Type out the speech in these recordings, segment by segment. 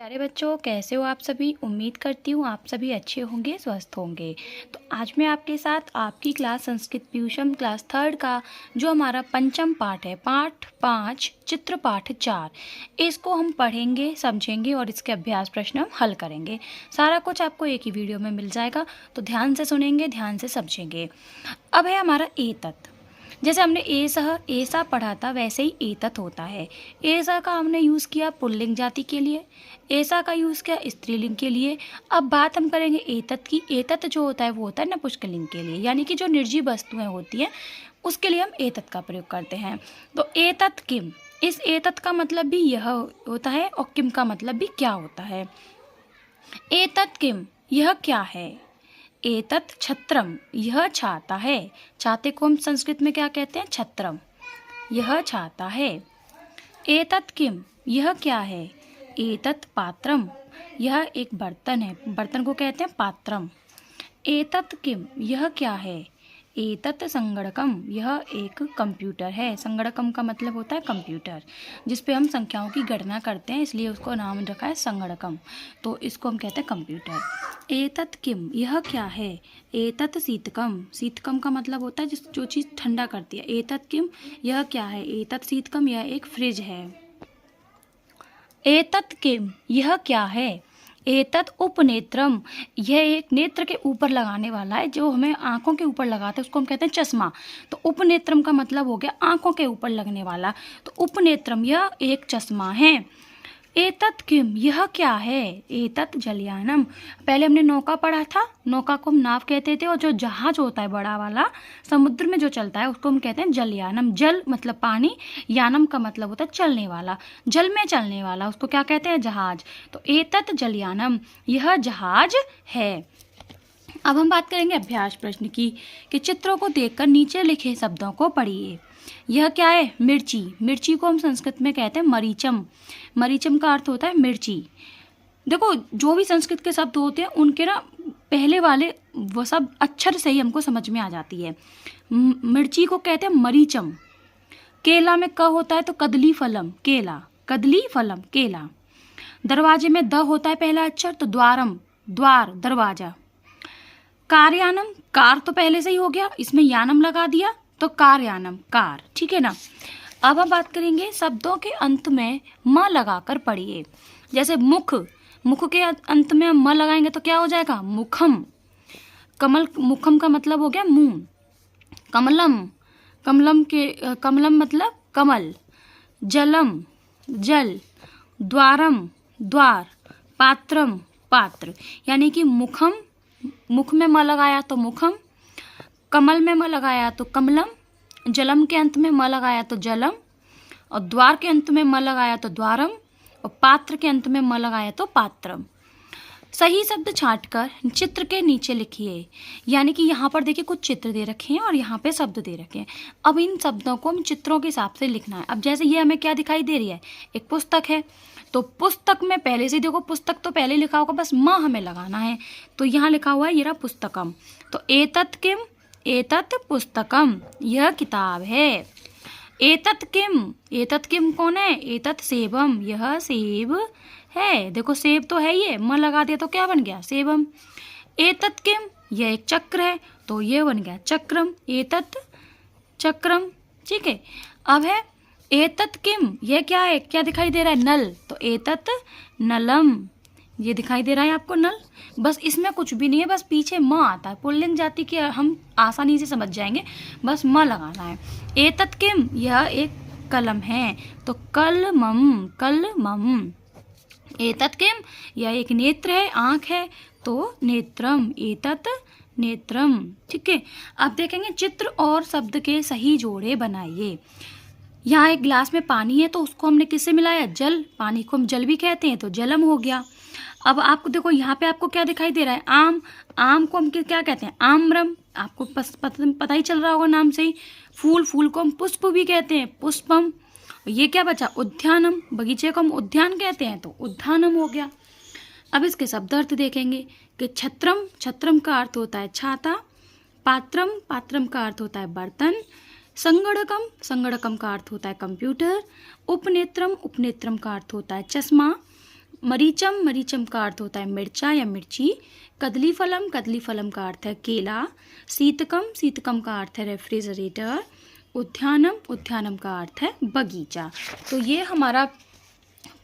प्यारे बच्चों, कैसे हो आप सभी। उम्मीद करती हूँ आप सभी अच्छे होंगे, स्वस्थ होंगे। तो आज मैं आपके साथ आपकी क्लास संस्कृत प्यूषम क्लास थर्ड का जो हमारा पंचम पाठ है, पाठ 5 चित्र पाठ 4, इसको हम पढ़ेंगे, समझेंगे और इसके अभ्यास प्रश्न हम हल करेंगे। सारा कुछ आपको एक ही वीडियो में मिल जाएगा, तो ध्यान से सुनेंगे, ध्यान से समझेंगे। अब है हमारा एतत्। जैसे हमने एसह ऐसा पढ़ा था, वैसे ही एतत् होता है। ऐसा का हमने यूज़ किया पुल्लिंग जाति के लिए, ऐसा का यूज़ किया स्त्रीलिंग के लिए। अब बात हम करेंगे एतत् की। एतत् जो होता है वो होता है नपुंसकलिंग के लिए, यानी कि जो निर्जीव वस्तुएं होती हैं उसके लिए हम एतत् का प्रयोग करते हैं। तो एतत् किम, इस एतत् का मतलब भी यह होता है और किम का मतलब भी क्या होता है। एतत् किम, यह क्या है। एतत् छत्रम, यह छाता है। छाते को हम संस्कृत में क्या कहते हैं, छत्रम। यह छाता है। एतत् किम, यह क्या है। एतत् पात्रम, यह एक बर्तन है, बर्तन को कहते हैं पात्रम। एतत् किम, यह क्या है। एतत् संगणकम, यह एक कंप्यूटर है। संगणकम का मतलब होता है कंप्यूटर, जिस पे हम संख्याओं की गणना करते हैं, इसलिए उसको नाम रखा है संगणकम। तो इसको हम कहते हैं कंप्यूटर। एतत् किम, यह क्या है। एतत् शीतकम, शीतकम का मतलब होता है जो चीज़ ठंडा करती है। एतत् किम, यह क्या है। एतत् शीतकम, यह एक फ्रिज है। एतत् किम, यह क्या है। एतत् उपनेत्रम, यह एक नेत्र के ऊपर लगाने वाला है, जो हमें आंखों के ऊपर लगाते हैं उसको हम कहते हैं चश्मा। तो उपनेत्रम का मतलब हो गया आंखों के ऊपर लगने वाला। तो उपनेत्रम, यह एक चश्मा है। एतत् किम, यह क्या है। एतत् जलयानम, पहले हमने नौका पढ़ा था, नौका को हम नाव कहते थे, और जो जहाज होता है बड़ा वाला समुद्र में जो चलता है उसको हम कहते हैं जलयानम। जल मतलब पानी, यानम का मतलब होता है चलने वाला, जल में चलने वाला, उसको क्या कहते हैं, जहाज। तो एतत् जलयानम, यह जहाज है। अब हम बात करेंगे अभ्यास प्रश्न की, कि चित्रों को देखकर नीचे लिखे शब्दों को पढ़िए। यह क्या है, मिर्ची। मिर्ची को हम संस्कृत में कहते हैं मरीचम। मरीचम का अर्थ होता है मिर्ची। देखो, जो भी संस्कृत के शब्द होते हैं उनके ना पहले वाले वो सब अक्षर से ही हमको समझ में आ जाती है। मिर्ची को कहते हैं मरीचम। केला में क होता है तो कदली फलम, केला, कदली फलम, केला। दरवाजे में द होता है पहला अक्षर, तो द्वारम, द्वार, दरवाजा। कार्यानम, कार तो पहले से ही हो गया, इसमें यानम लगा दिया तो कार्यानम, कार। ठीक है ना। अब हम बात करेंगे शब्दों के अंत में म लगाकर पढ़िए। जैसे मुख, मुख के अंत में हम म लगाएंगे तो क्या हो जाएगा, मुखम। कमल, मुखम का मतलब हो गया मुंह। कमलम, कमलम मतलब कमल। जलम, जल। द्वारम, द्वार। पात्रम, पात्र। यानी कि मुखम, मुख में म लगाया तो मुखम, कमल में म लगाया तो कमलम, जलम के अंत में म लगाया तो जलम, और द्वार के अंत में म लगाया तो द्वारम, और पात्र के अंत में म लगाया तो पात्रम। सही शब्द छांटकर चित्र के नीचे लिखिए। यानी कि यहाँ पर देखिए कुछ चित्र दे रखे हैं और यहाँ पे शब्द दे रखे हैं। अब इन शब्दों को हम चित्रों के हिसाब से लिखना है। अब जैसे ये हमें क्या दिखाई दे रही है, एक पुस्तक है, तो पुस्तक में पहले से देखो, पुस्तक तो पहले लिखा होगा, बस म हमें लगाना है। तो यहाँ लिखा हुआ है ये रहा पुस्तकम। तो एतत् किम, एतत् पुस्तकम, यह किताब है। एतत् किम, एतत् किम कौन है, एतत् सेबम, यह सेब है। देखो सेब तो है, ये म लगा दिया तो क्या बन गया, सेबम। एतत् किम, यह एक चक्र है, तो ये बन गया चक्रम, एतत् चक्रम। ठीक है। अब है एतत् किम, यह क्या है, क्या दिखाई दे रहा है, नल, तो एतत् नलम, ये दिखाई दे रहा है आपको नल। बस इसमें कुछ भी नहीं है, बस पीछे म आता है, पुल्लिंग जाति की हम आसानी से समझ जाएंगे, बस म लगाना है। एतत् किम, यह एक कलम है, तो कलमम, कलमम। एतत् किम, यह एक नेत्र है, आंख है, तो नेत्रम, एतत् नेत्रम। ठीक है। अब देखेंगे चित्र और शब्द के सही जोड़े बनाइए। यहाँ एक गिलास में पानी है, तो उसको हमने किससे मिलाया, जल। पानी को हम जल भी कहते हैं, तो जलम हो गया। अब आपको देखो यहाँ पे आपको क्या दिखाई दे रहा है, आम। आम को हम क्या कहते हैं, आम्रम। आपको पता ही चल रहा होगा नाम से ही। फूल, फूल को हम पुष्प भी कहते हैं, पुष्पम। ये क्या बचा, उद्यानम। बगीचे को हम उद्यान कहते हैं, तो उद्यानम हो गया। अब इसके शब्द अर्थ देखेंगे कि छत्रम, छत्रम का अर्थ होता है छाता। पात्रम, पात्रम का अर्थ होता है बर्तन। संगणकम, संगणकम का अर्थ होता है कंप्यूटर। उपनेत्रम, उपनेत्रम का अर्थ होता है चश्मा। मरीचम, मरीचम का अर्थ होता है मिर्चा या मिर्ची। कदलीफलम, कदलीफलम का अर्थ है केला। शीतकम, शीतकम का अर्थ है रेफ्रिजरेटर। उद्यानम, उद्यानम का अर्थ है बगीचा। तो ये हमारा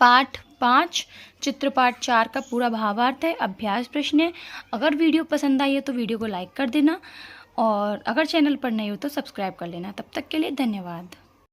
पाठ 5 चित्रपाठ 4 का पूरा भावार्थ है, अभ्यास प्रश्न है। अगर वीडियो पसंद आई है तो वीडियो को लाइक कर देना, और अगर चैनल पर नए हो तो सब्सक्राइब कर लेना। तब तक के लिए धन्यवाद।